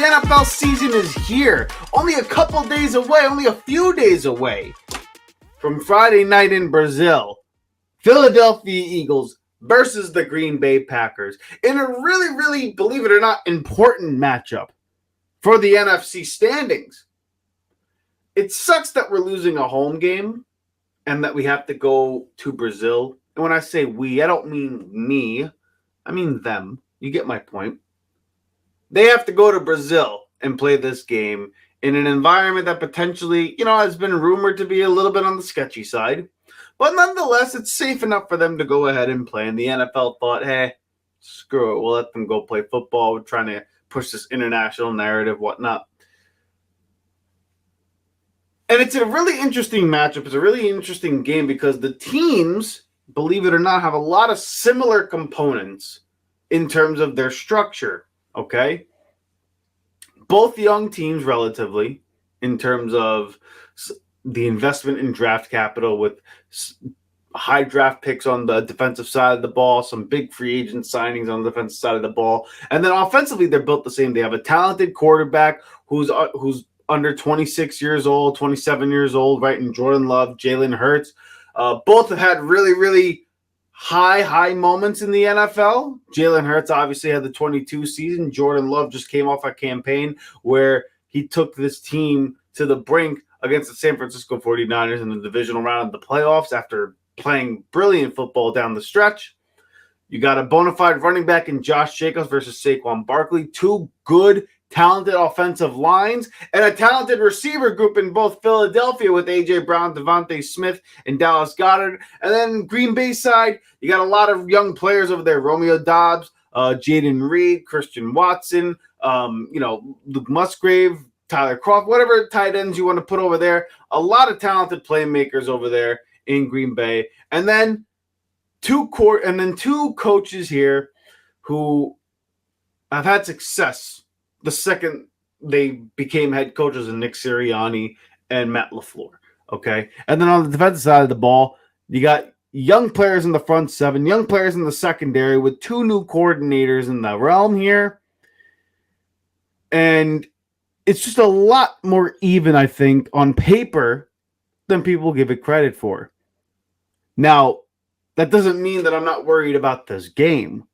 NFL season is here. Only a couple days away, only a few days away from Friday night in Brazil. Philadelphia Eagles versus the Green Bay Packers in a really, believe it or not, important matchup for the NFC standings. It sucks that we're losing a home game and that we have to go to Brazil. And when I say we, I don't mean me. I mean them. You get my point. They have to go to Brazil and play this game in an environment that potentially, has been rumored to be a little bit on the sketchy side. But nonetheless, it's safe enough for them to go ahead and play. And the NFL thought, hey, screw it. We'll let them go play football. We're trying to push this international narrative, whatnot. And it's a really interesting matchup. It's a really interesting game because the teams, believe it or not, have a lot of similar components in terms of their structure. Okay? Both young teams relatively in terms of the investment in draft capital with high draft picks on the defensive side of the ball, some big free agent signings on the defensive side of the ball. And then offensively, they're built the same. They have a talented quarterback who's under 26 years old, 27 years old, right? And Jordan Love, Jalen Hurts. Both have had really high moments in the NFL. Jalen Hurts obviously had the 22 season. Jordan Love just came off a campaign where he took this team to the brink against the San Francisco 49ers in the divisional round of the playoffs after playing brilliant football down the stretch. You got a bona fide running back in Josh Jacobs versus Saquon Barkley. Two good, talented offensive lines and a talented receiver group in both Philadelphia with A.J. Brown, Devontae Smith, and Dallas Goedert. And then Green Bay side, you got a lot of young players over there. Romeo Doubs, Jaden Reed, Christian Watson, Luke Musgrave, Tyler Croft, whatever tight ends you want to put over there. A lot of talented playmakers over there in Green Bay. And then two coaches here who have had success the second they became head coaches in Nick Sirianni and Matt LaFleur. Okay. And then on the defensive side of the ball, you got young players in the front seven, young players in the secondary with two new coordinators in the realm here. And it's just a lot more even, I think, on paper than people give it credit for. Now, that doesn't mean that I'm not worried about this game.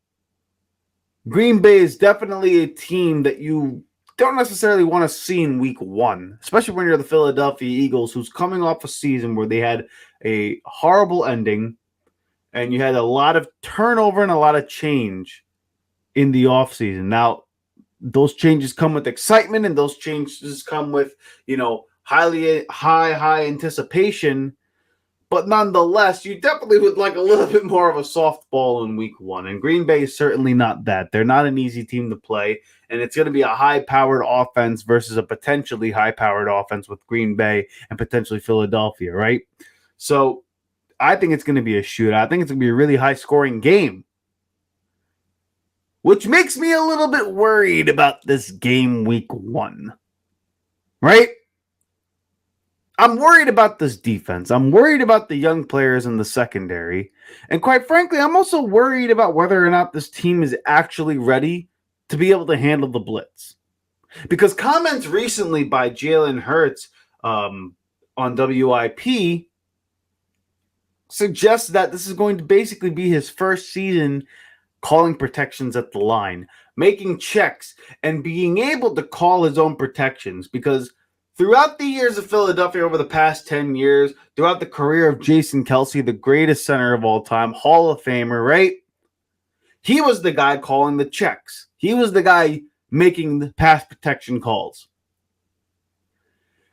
Green Bay is definitely a team that you don't necessarily want to see in week one, especially when you're the Philadelphia Eagles, who's coming off a season where they had a horrible ending and you had a lot of turnover and a lot of change in the offseason. Now, those changes come with excitement and those changes come with, high anticipation. But nonetheless, you definitely would like a little bit more of a softball in week one. And Green Bay is certainly not that. They're not an easy team to play. And it's going to be a high-powered offense versus a potentially high-powered offense with Green Bay and potentially Philadelphia, right? So I think it's going to be a shootout. I think it's going to be a really high-scoring game, which makes me a little bit worried about this game week one, right? I'm worried about this defense. I'm worried about the young players in the secondary. And quite frankly, I'm also worried about whether or not this team is actually ready to be able to handle the blitz. Because comments recently by Jalen Hurts on WIP suggest that this is going to basically be his first season calling protections at the line, making checks, and being able to call his own protections. Because throughout the years of Philadelphia over the past 10 years, throughout the career of Jason Kelce, the greatest center of all time, Hall of Famer, right? He was the guy calling the checks. He was the guy making the pass protection calls.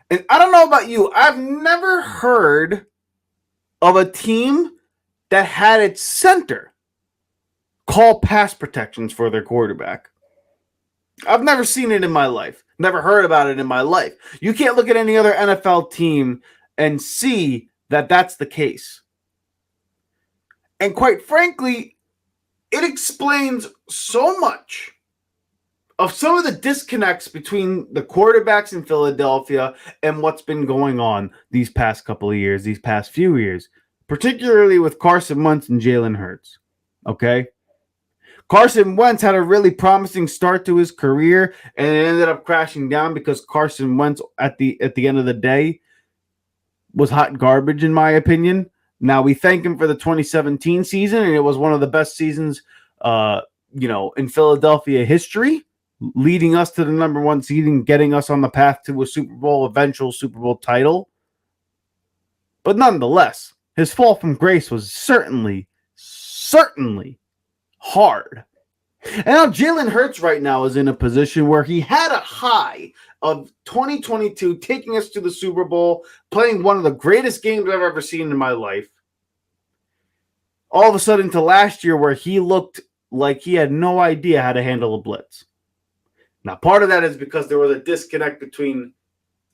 And I don't know about you, I've never heard of a team that had its center call pass protections for their quarterback. I've never seen it in my life. Never heard about it in my life. You can't look at any other NFL team and see that that's the case. And quite frankly, it explains so much of some of the disconnects between the quarterbacks in Philadelphia and what's been going on these past couple of years, these past few years, particularly with Carson Wentz and Jalen Hurts. Okay? Carson Wentz had a really promising start to his career, and it ended up crashing down because Carson Wentz, at the end of the day, was hot garbage, in my opinion. Now, we thank him for the 2017 season, and it was one of the best seasons, in Philadelphia history, leading us to the number one seed and getting us on the path to a eventual Super Bowl title. But nonetheless, his fall from grace was certainly hard. And now Jalen Hurts right now is in a position where he had a high of 2022, taking us to the Super Bowl, playing one of the greatest games I've ever seen in my life. All of a sudden to last year where he looked like he had no idea how to handle a blitz. Now, part of that is because there was a disconnect between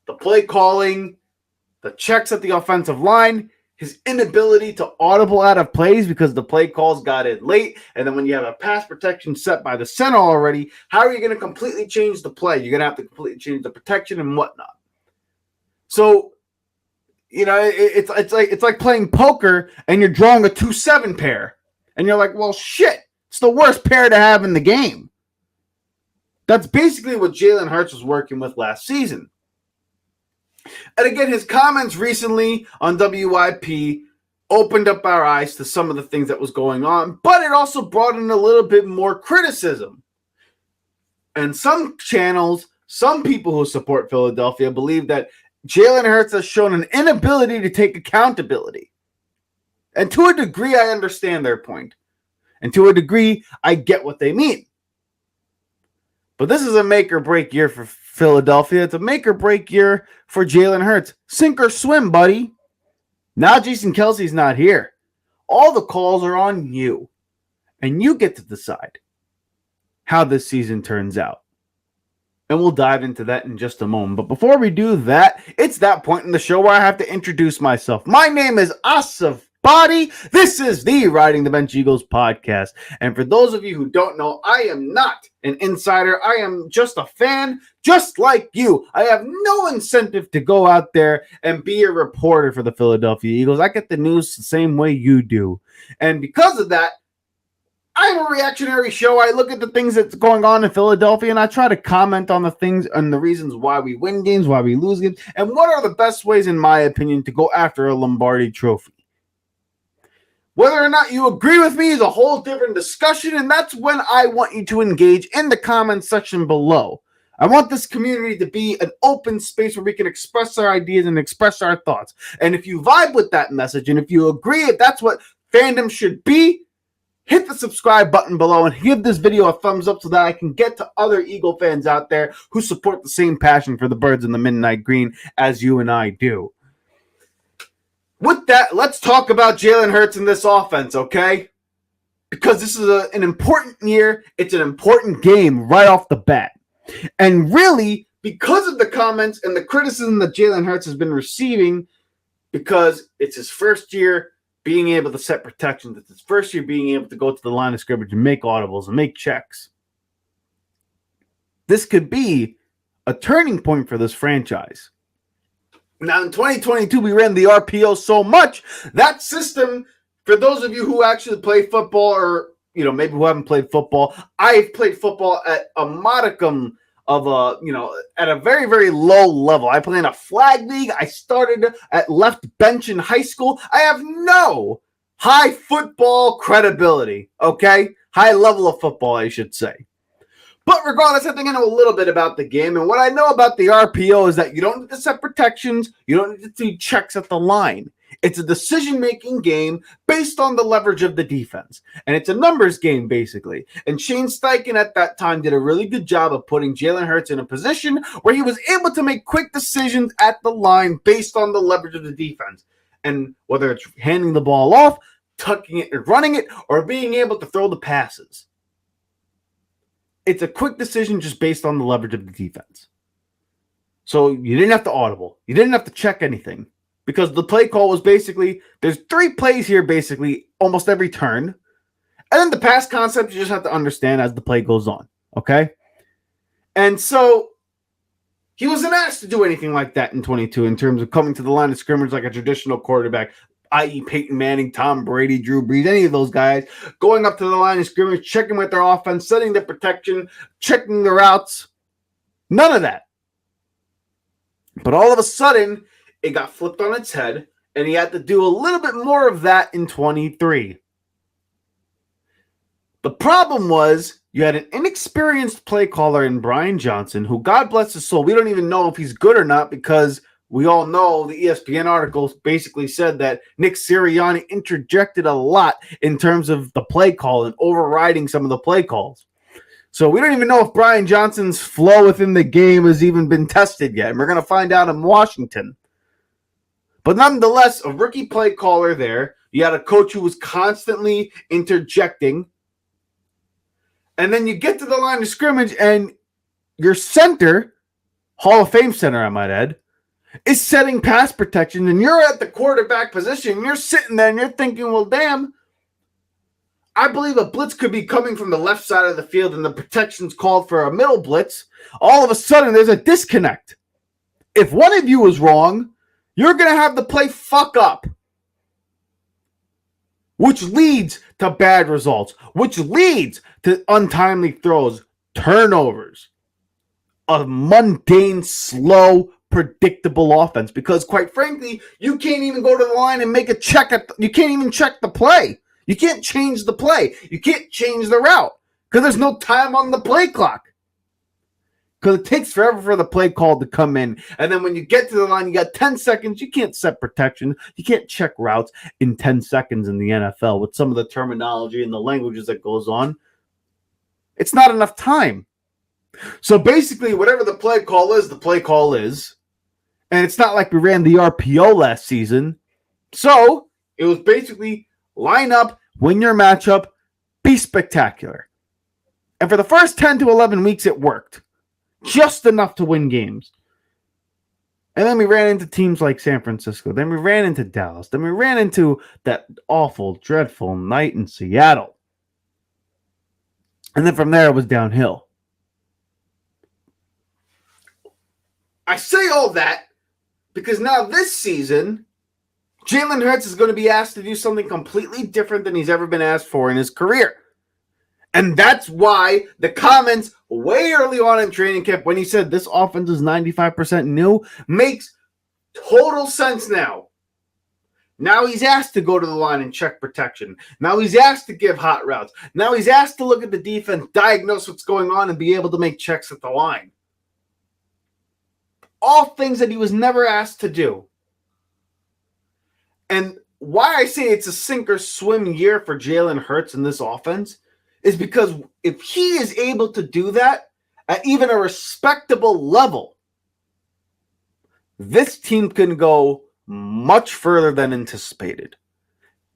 the play calling, the checks at the offensive line, his inability to audible out of plays because the play calls got in late. And then when you have a pass protection set by the center already, how are you going to completely change the play? You're going to have to completely change the protection and whatnot. So, it's like playing poker and you're drawing a 2-7 pair. And you're like, well, shit, it's the worst pair to have in the game. That's basically what Jalen Hurts was working with last season. And again, his comments recently on WIP opened up our eyes to some of the things that was going on, but it also brought in a little bit more criticism. And some channels, some people who support Philadelphia believe that Jalen Hurts has shown an inability to take accountability. And to a degree, I understand their point. And to a degree, I get what they mean. But this is a make or break year for Philadelphia. It's a make or break year for Jalen Hurts. Sink or swim, buddy. Now Jason Kelce's not here. All the calls are on you. And you get to decide how this season turns out. And we'll dive into that in just a moment. But before we do that, it's that point in the show where I have to introduce myself. My name is Asif Body. This is the Riding the Bench Eagles podcast. And for those of you who don't know, I am not an insider. I am just a fan, just like you. I have no incentive to go out there and be a reporter for the Philadelphia Eagles. I get the news the same way you do. And because of that, I'm a reactionary show. I look at the things that's going on in Philadelphia and I try to comment on the things and the reasons why we win games, why we lose games, and what are the best ways, in my opinion, to go after a Lombardi trophy. Whether or not you agree with me is a whole different discussion, and that's when I want you to engage in the comments section below. I want this community to be an open space where we can express our ideas and express our thoughts. And if you vibe with that message, and if you agree if that's what fandom should be, hit the subscribe button below and give this video a thumbs up so that I can get to other Eagle fans out there who support the same passion for the birds in the midnight green as you and I do. With that, let's talk about Jalen Hurts in this offense, okay? Because this is an important year. It's an important game right off the bat. And really, because of the comments and the criticism that Jalen Hurts has been receiving, because it's his first year being able to set protections, it's his first year being able to go to the line of scrimmage and make audibles and make checks. This could be a turning point for this franchise. Now, in 2022, we ran the RPO so much. That system, for those of you who actually play football or, maybe who haven't played football, I've played football at a modicum of at a very, very low level. I play in a flag league. I started at left bench in high school. I have no high football credibility, okay? High level of football, I should say. But regardless, I think I know a little bit about the game. And what I know about the RPO is that you don't need to set protections. You don't need to do checks at the line. It's a decision-making game based on the leverage of the defense. And it's a numbers game, basically. And Shane Steichen at that time did a really good job of putting Jalen Hurts in a position where he was able to make quick decisions at the line based on the leverage of the defense. And whether it's handing the ball off, tucking it and running it, or being able to throw the passes. It's a quick decision just based on the leverage of the defense. So you didn't have to audible. You didn't have to check anything. Because the play call was basically, there's 3 plays here basically, almost every turn. And then the pass concept, you just have to understand as the play goes on. Okay? And so, he wasn't asked to do anything like that in 22 in terms of coming to the line of scrimmage like a traditional quarterback. i.e. Peyton Manning, Tom Brady, Drew Brees, any of those guys, going up to the line of scrimmage, checking with their offense, setting their protection, checking the routes. None of that. But all of a sudden, it got flipped on its head, and he had to do a little bit more of that in 23. The problem was you had an inexperienced play caller in Brian Johnson, who, God bless his soul, we don't even know if he's good or not because we all know the ESPN articles basically said that Nick Sirianni interjected a lot in terms of the play call and overriding some of the play calls. So we don't even know if Brian Johnson's flow within the game has even been tested yet. And we're going to find out in Washington. But nonetheless, a rookie play caller there. You had a coach who was constantly interjecting. And then you get to the line of scrimmage and your center, Hall of Fame center, I might add, is setting pass protection. And you're at the quarterback position. And you're sitting there and you're thinking, well, damn, I believe a blitz could be coming from the left side of the field and the protection's called for a middle blitz. All of a sudden, there's a disconnect. If one of you is wrong, you're going to have the play fuck up, which leads to bad results, which leads to untimely throws, turnovers, a mundane, slow, predictable offense. Because quite frankly, you can't even go to the line and make a check. You can't even check the play. You can't change the play. You can't change the route because there's no time on the play clock. Because it takes forever for the play call to come in. And then when you get to the line, you got 10 seconds. You can't set protection. You can't check routes in 10 seconds in the NFL with some of the terminology and the languages that goes on. It's not enough time. So basically, whatever the play call is, the play call is. And it's not like we ran the RPO last season. So it was basically line up, win your matchup, be spectacular. And for the first 10 to 11 weeks, it worked. Just enough to win games. And then we ran into teams like San Francisco. Then we ran into Dallas. Then we ran into that awful, dreadful night in Seattle. And then from there, it was downhill. I say all that because now this season, Jalen Hurts is going to be asked to do something completely different than he's ever been asked for in his career. And that's why the comments way early on in training camp when he said this offense is 95% new makes total sense now. Now he's asked to go to the line and check protection. Now he's asked to give hot routes. Now he's asked to look at the defense, diagnose what's going on, and be able to make checks at the line. All things that he was never asked to do. And why I say it's a sink or swim year for Jalen Hurts in this offense is because if he is able to do that at even a respectable level, this team can go much further than anticipated.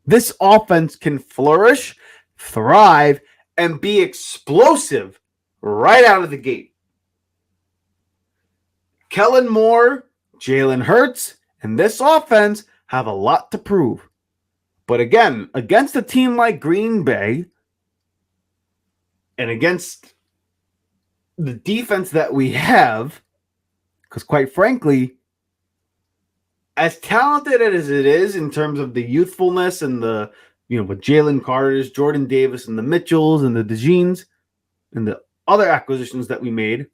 This offense can flourish, thrive, and be explosive right out of the gate. Kellen Moore, Jalen Hurts, and this offense have a lot to prove. But again, against a team like Green Bay and against the defense that we have, because quite frankly, as talented as it is in terms of the youthfulness and the, with Jalen Carter's, Jordan Davis, and the Mitchells and the DeJeans and the other acquisitions that we made,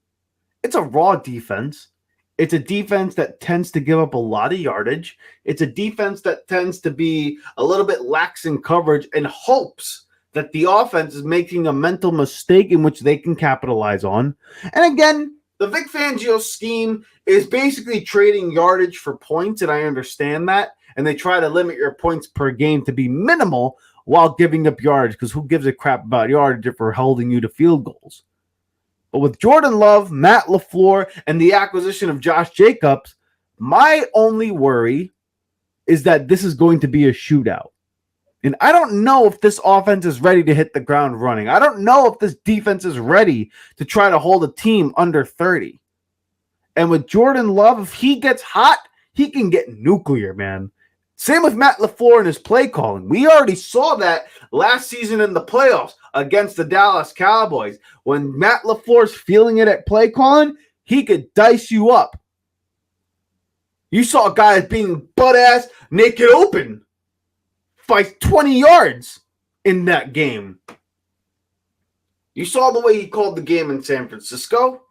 it's a raw defense. It's a defense that tends to give up a lot of yardage. It's a defense that tends to be a little bit lax in coverage and hopes that the offense is making a mental mistake in which they can capitalize on. And again, the Vic Fangio scheme is basically trading yardage for points, and I understand that. And they try to limit your points per game to be minimal while giving up yardage, because who gives a crap about yardage if we're holding you to field goals? But with Jordan Love, Matt LaFleur, and the acquisition of Josh Jacobs, my only worry is that this is going to be a shootout. And I don't know if this offense is ready to hit the ground running. I don't know if this defense is ready to try to hold a team under 30. And with Jordan Love, if he gets hot, he can get nuclear, man. Same with Matt LaFleur and his play calling. We already saw that last season in the playoffs against the Dallas Cowboys. When Matt LaFleur's feeling it at play calling, he could dice you up. You saw guys being butt-ass naked open by 20 yards in that game. You saw the way he called the game in San Francisco.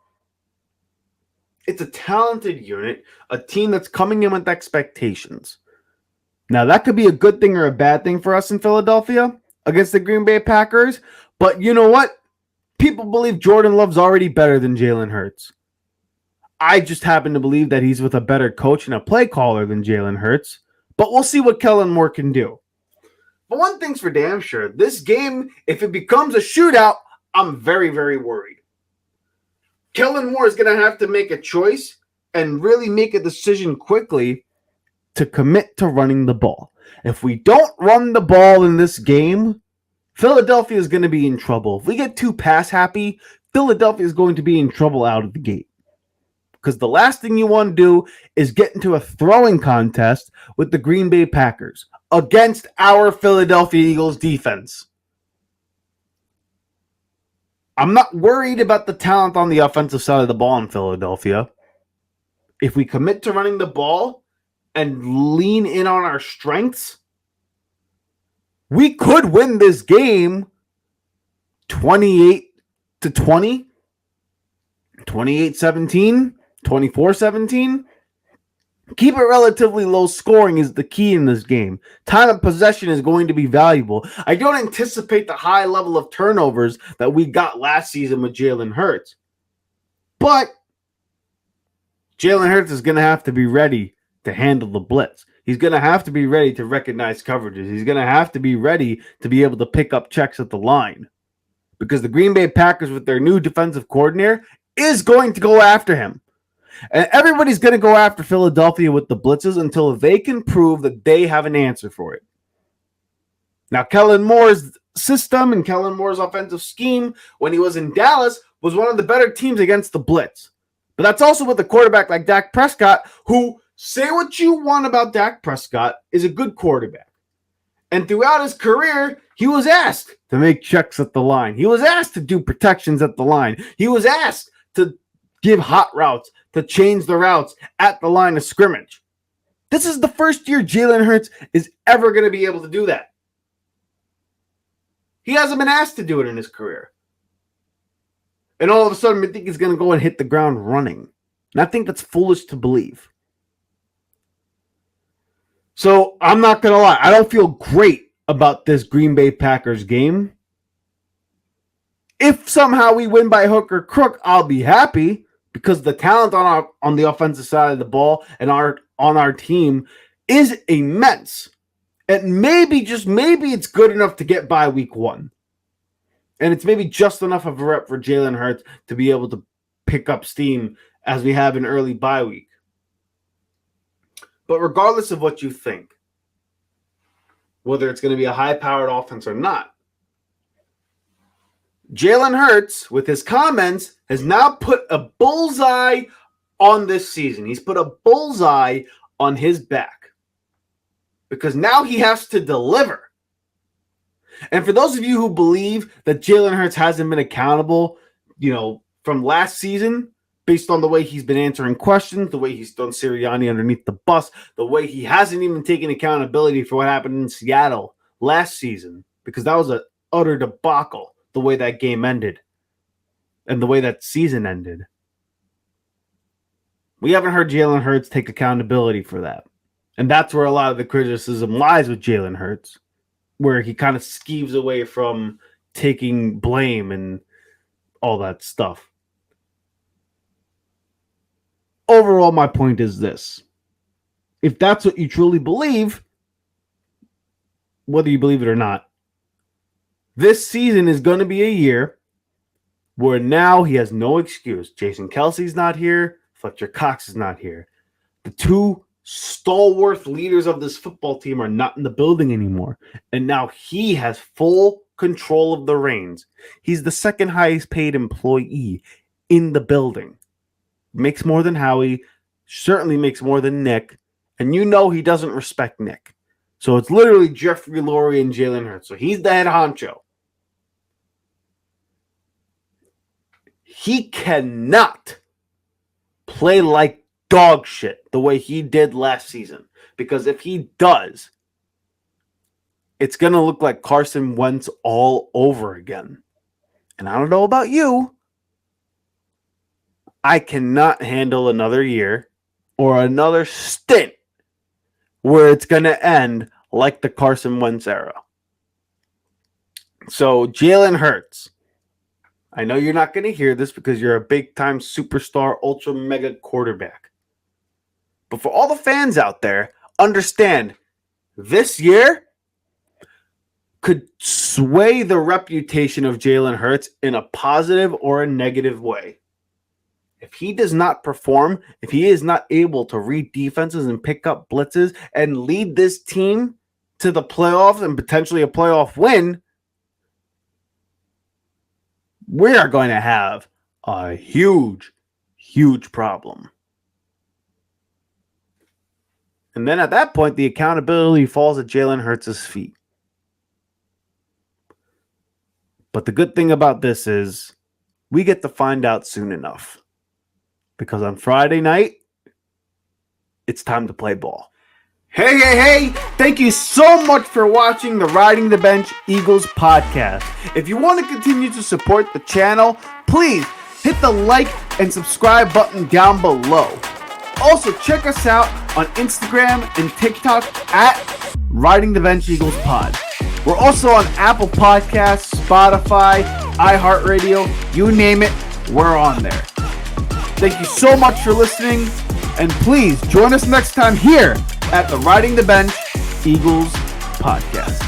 It's a talented unit, a team that's coming in with expectations. Now, that could be a good thing or a bad thing for us in Philadelphia against the Green Bay Packers. But you know what? People believe Jordan Love's already better than Jalen Hurts. I just happen to believe that he's with a better coach and a play caller than Jalen Hurts. But we'll see what Kellen Moore can do. But one thing's for damn sure. This game, if it becomes a shootout, I'm very, very worried. Kellen Moore is going to have to make a choice and really make a decision quickly to commit to running the ball. If we don't run the ball in this game, Philadelphia is going to be in trouble. If we get too pass happy, Philadelphia is going to be in trouble out of the gate. Because the last thing you want to do is get into a throwing contest with the Green Bay Packers against our Philadelphia Eagles defense. I'm not worried about the talent on the offensive side of the ball in Philadelphia. If we commit to running the ball and lean in on our strengths, we could win this game 28-20, 28-17, 24-17. Keep it relatively low scoring is the key in this game. Time of possession is going to be valuable. I don't anticipate the high level of turnovers that we got last season with Jalen Hurts. But Jalen Hurts is going to have to be ready to handle the blitz. He's going to have to be ready to recognize coverages. He's going to have to be ready to be able to pick up checks at the line. Because the Green Bay Packers, with their new defensive coordinator, is going to go after him. And everybody's going to go after Philadelphia with the blitzes until they can prove that they have an answer for it. Now, Kellen Moore's system and Kellen Moore's offensive scheme when he was in Dallas was one of the better teams against the blitz. But that's also with a quarterback like Dak Prescott, who, say what you want about Dak Prescott, is a good quarterback. And throughout his career, he was asked to make checks at the line. He was asked to do protections at the line. He was asked to give hot routes, to change the routes at the line of scrimmage. This is the first year Jalen Hurts is ever going to be able to do that. He hasn't been asked to do it in his career. And all of a sudden, we think he's going to go and hit the ground running. And I think that's foolish to believe. So I'm not going to lie. I don't feel great about this Green Bay Packers game. If somehow we win by hook or crook, I'll be happy. Because the talent on the offensive side of the ball and on our team is immense. And maybe, just maybe, it's good enough to get by week one. And it's maybe just enough of a rep for Jalen Hurts to be able to pick up steam as we have an early bye week. But regardless of what you think, whether it's going to be a high-powered offense or not, Jalen Hurts, with his comments, has now put a bullseye on this season. He's put a bullseye on his back. Because now he has to deliver. And for those of you who believe that Jalen Hurts hasn't been accountable, from last season, based on the way he's been answering questions, the way he's thrown Sirianni underneath the bus, the way he hasn't even taken accountability for what happened in Seattle last season, because that was an utter debacle. The way that game ended and the way that season ended. We haven't heard Jalen Hurts take accountability for that. And that's where a lot of the criticism lies with Jalen Hurts, where he kind of skeeves away from taking blame and all that stuff. Overall, my point is this. If that's what you truly believe, whether you believe it or not, this season is going to be a year where now he has no excuse. Jason Kelce's not here. Fletcher Cox is not here. The two stalwart leaders of this football team are not in the building anymore. And now he has full control of the reins. He's the second highest paid employee in the building. Makes more than Howie. Certainly makes more than Nick. And he doesn't respect Nick. So it's literally Jeffrey Lurie and Jalen Hurts. So he's the head honcho. He cannot play like dog shit the way he did last season. Because if he does, it's going to look like Carson Wentz all over again. And I don't know about you. I cannot handle another year or another stint where it's going to end like the Carson Wentz era. So, Jalen Hurts. I know you're not going to hear this because you're a big-time superstar, ultra-mega quarterback. But for all the fans out there, understand, this year could sway the reputation of Jalen Hurts in a positive or a negative way. If he does not perform, if he is not able to read defenses and pick up blitzes and lead this team to the playoffs and potentially a playoff win, we are going to have a huge, huge problem. And then at that point, the accountability falls at Jalen Hurts' feet. But the good thing about this is we get to find out soon enough. Because on Friday night, it's time to play ball. Hey! Thank you so much for watching the Riding the Bench Eagles podcast. If you want to continue to support the channel, please hit the like and subscribe button down below. Also, check us out on Instagram and TikTok at Riding the Bench Eagles Pod. We're also on Apple Podcasts, Spotify, iHeartRadio, you name it, we're on there. Thank you so much for listening, and please join us next time here at the Riding the Bench Eagles podcast.